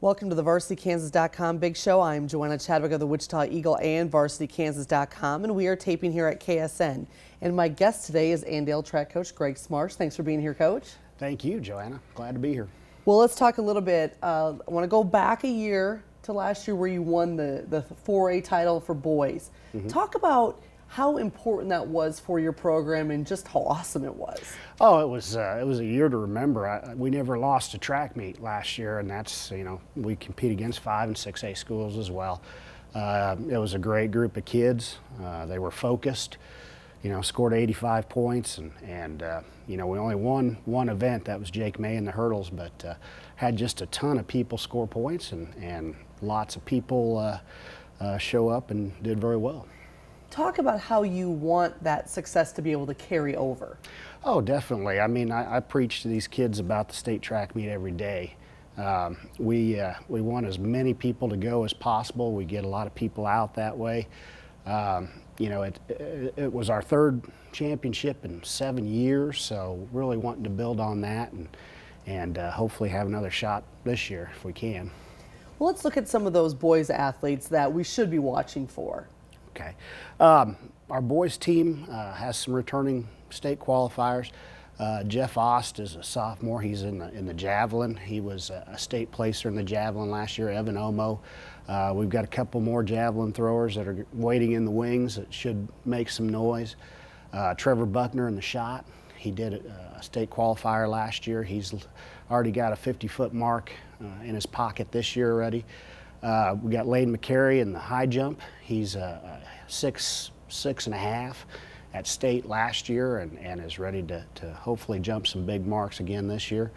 Welcome to the VarsityKansas.com Big Show. I'm Joanna Chadwick of the Wichita Eagle and VarsityKansas.com, and we are taping here at KSN. And my guest today is Andale track coach Greg Smarsh. Thanks for being here, Coach. Thank you, Joanna. Glad to be here. Well, let's talk a little bit. I want to go back a year to last year where you won the 4A title for boys. Talk about how important that was for your program and just how awesome it was. Oh, it was a year to remember. We never lost a track meet last year, and that's, we compete against 5 and 6A schools as well. It was a great group of kids. They were focused, scored 85 points, and we only won one event. That was Jake May in the hurdles, but had just a ton of people score points, and lots of people show up and did very well. Talk about how you want that success to be able to carry over. Oh, definitely. I mean, I preach to these kids about the state track meet every day. We want as many people to go as possible. We get a lot of people out that way. It was our third championship in 7 years, so really wanting to build on that and hopefully have another shot this year if we can. Well, let's look at some of those boys athletes that we should be watching for. Okay. Our boys team has some returning state qualifiers. Jeff Ost is a sophomore. He's in the javelin. He was a state placer in the javelin last year. Evan Omo. We've got a couple more javelin throwers that are waiting in the wings that should make some noise. Trevor Buckner in the shot. He did a state qualifier last year. He's already got a 50-foot mark in his pocket this year already. We got Lane McCary in the high jump. He's 6'6.5" at state last year and is ready to hopefully jump some big marks again this year.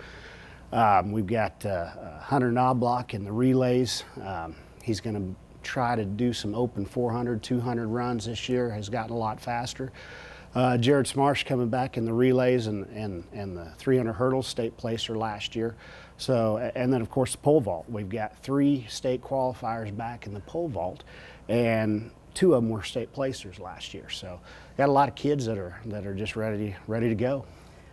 We've got Hunter Knobloch in the relays. He's going to try to do some open 400, 200 runs this year. Has gotten a lot faster. Jared Smarsh coming back in the relays and the 300 hurdles, state placer last year. So, and then of course the pole vault. We've got 3 state qualifiers back in the pole vault, and 2 of them were state placers last year. So, got a lot of kids that are just ready to go.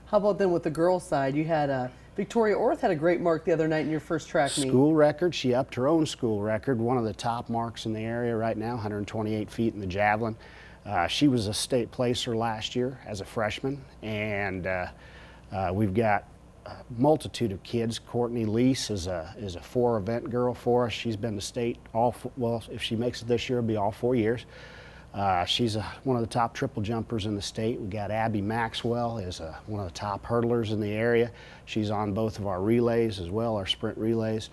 How about then with the girls' side? You had Victoria Orth had a great mark the other night in your first track meet. School record. She upped her own school record. One of the top marks in the area right now, 128 feet in the javelin. She was a state placer last year as a freshman, and we've got a multitude of kids. Courtney Lease is a 4-event girl for us. She's been to state well, if she makes it this year, it'll be all 4 years. She's one of the top triple jumpers in the state. We got Abby Maxwell is one of the top hurdlers in the area. She's on both of our relays as well, our sprint relays.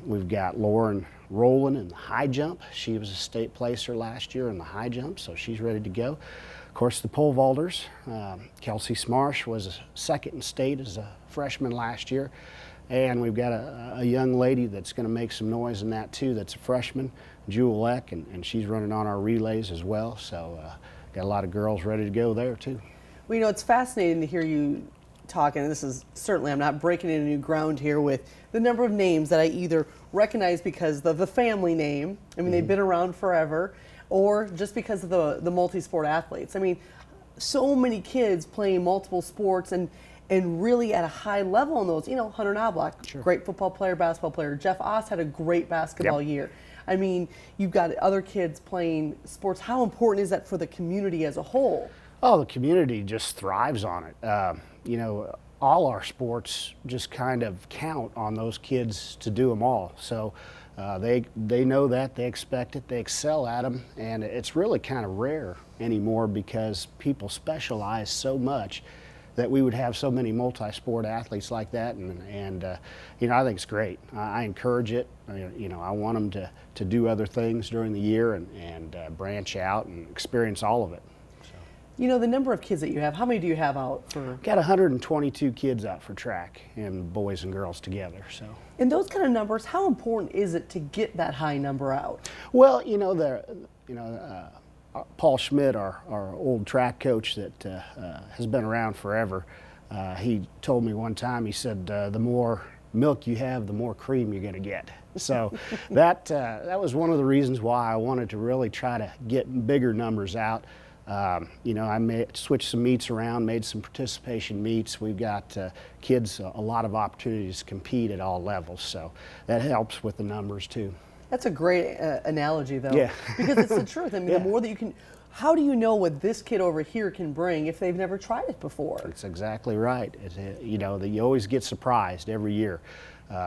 We've got Lauren Rowland in the high jump. She was a state placer last year in the high jump, so she's ready to go. Of course, the pole vaulters. Kelsey Smarsh was second in state as a freshman last year. And we've got a young lady that's going to make some noise in that too, that's a freshman, Jewel Eck, and she's running on our relays as well. So got a lot of girls ready to go there too. Well, it's fascinating to hear you talking. This is certainly, I'm not breaking any new ground here with the number of names that I either recognize because of the family name, I mean, they've been around forever, or just because of the multi-sport athletes. I mean, so many kids playing multiple sports and really at a high level in those. Hunter Knobloch, sure. Great football player, basketball player. Jeff Ost had a great basketball year. I mean, you've got other kids playing sports. How important is that for the community as a whole? Oh, the community just thrives on it. All our sports just kind of count on those kids to do them all. So they know that, they expect it, they excel at them, and it's really kind of rare anymore because people specialize so much that we would have so many multi-sport athletes like that, and I think it's great. I encourage it. I want them to do other things during the year and branch out and experience all of it. The number of kids that you have, how many do you have out for? Got 122 kids out for track, and boys and girls together. So. And those kind of numbers, how important is it to get that high number out? Well, Paul Schmidt, our old track coach that has been around forever, he told me one time, he said, the more milk you have, the more cream you're going to get. So that was one of the reasons why I wanted to really try to get bigger numbers out. You know, I switched some meets around, made some participation meets. We've got kids a lot of opportunities to compete at all levels, so that helps with the numbers too. That's a great analogy, though, Yeah. because it's the truth. I mean, Yeah. the more that you can, how do you know what this kid over here can bring if they've never tried it before? That's exactly right. You know, that you always get surprised every year.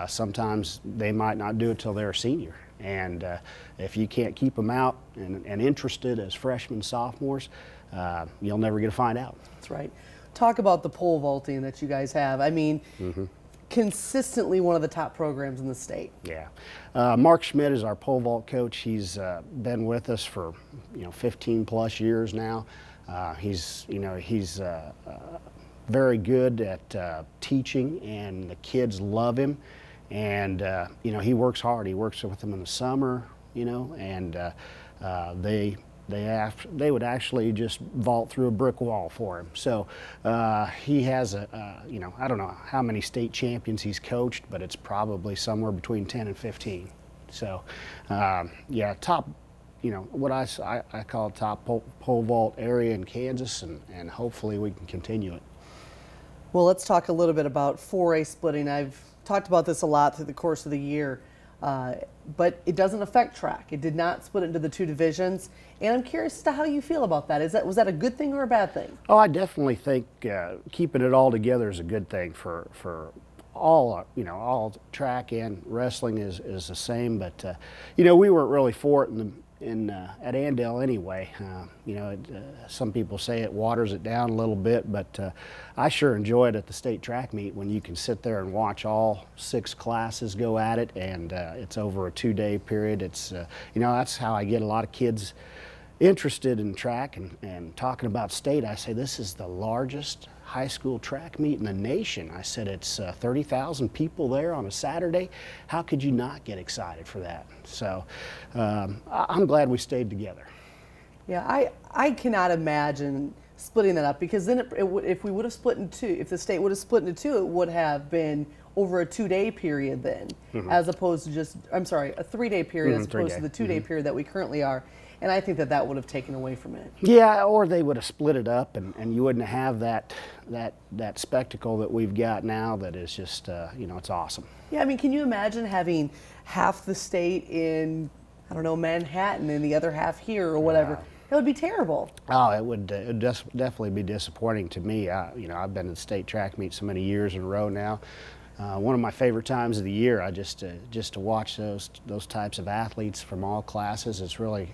Sometimes they might not do it till they're a senior. And if you can't keep them out and interested as freshmen, sophomores, you'll never get to find out. That's right. Talk about the pole vaulting that you guys have. I mean, consistently one of the top programs in the state. Yeah. Mark Schmidt is our pole vault coach. He's been with us for 15 plus years now. He's very good at teaching, and the kids love him. And he works hard. He works with them in the summer, and they would actually just vault through a brick wall for him. So he has I don't know how many state champions he's coached, but it's probably somewhere between 10 and 15. So top, what I call top pole vault area in Kansas, and hopefully we can continue it. Well, let's talk a little bit about 4A splitting. I've talked about this a lot through the course of the year, but it doesn't affect track. It did not split into the two divisions, and I'm curious as to how you feel about that. Was that a good thing or a bad thing? Oh, I definitely think keeping it all together is a good thing for all, all track and wrestling is the same, but we weren't really for it at Andale anyway. Some people say it waters it down a little bit, but I sure enjoy it at the state track meet when you can sit there and watch all 6 classes go at it, and it's over a 2-day period. It's that's how I get a lot of kids interested in track and talking about state. I say, this is the largest high school track meet in the nation. I said, it's 30,000 people there on a Saturday. How could you not get excited for that? So I'm glad we stayed together. Yeah, I cannot imagine splitting that up, because then if we would have split in two, if the state would have split into two, it would have been over a 2-day period then, as opposed to a 3-day period as opposed to the 2-day period that we currently are. And I think that would have taken away from it. Yeah, or they would have split it up, and you wouldn't have that spectacle that we've got now. That is just it's awesome. Yeah, I mean, can you imagine having half the state in, I don't know, Manhattan and the other half here or whatever? That would be terrible. Oh, it would definitely be disappointing to me. I've been to the state track meet so many years in a row now. One of my favorite times of the year, just to watch those types of athletes from all classes. It's really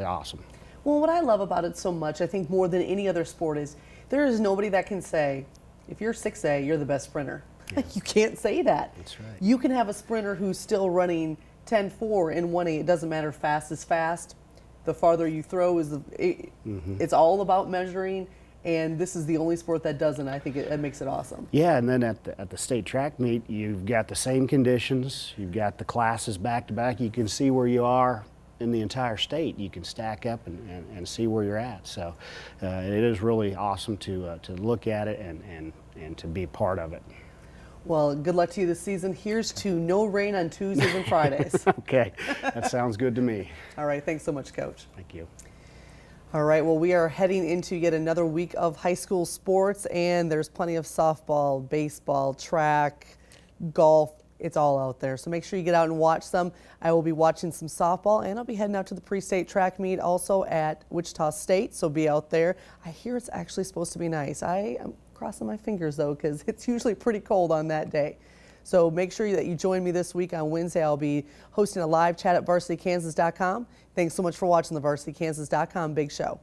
awesome. Well, what I love about it so much, I think more than any other sport, is there is nobody that can say, if you're 6A, you're the best sprinter. Yeah. You can't say that. That's right. You can have a sprinter who's still running 10.4 in 1A. It doesn't matter, fast is fast. The farther you throw it's all about measuring. And this is the only sport that doesn't. I think it makes it awesome. Yeah, and then at the state track meet, you've got the same conditions. You've got the classes back to back. You can see where you are in the entire state. You can stack up and see where you're at. So it is really awesome to look at it and to be part of it. Well, good luck to you this season. Here's to no rain on Tuesdays and Fridays. Okay, that sounds good to me. All right, thanks so much, Coach. Thank you. All right, well, we are heading into yet another week of high school sports, and there's plenty of softball, baseball, track, golf. It's all out there. So make sure you get out and watch some. I will be watching some softball, and I'll be heading out to the pre-state track meet also at Wichita State, so be out there. I hear it's actually supposed to be nice. I am crossing my fingers, though, because it's usually pretty cold on that day. So make sure that you join me this week on Wednesday. I'll be hosting a live chat at varsitykansas.com. Thanks so much for watching the VarsityKansas.com Big Show.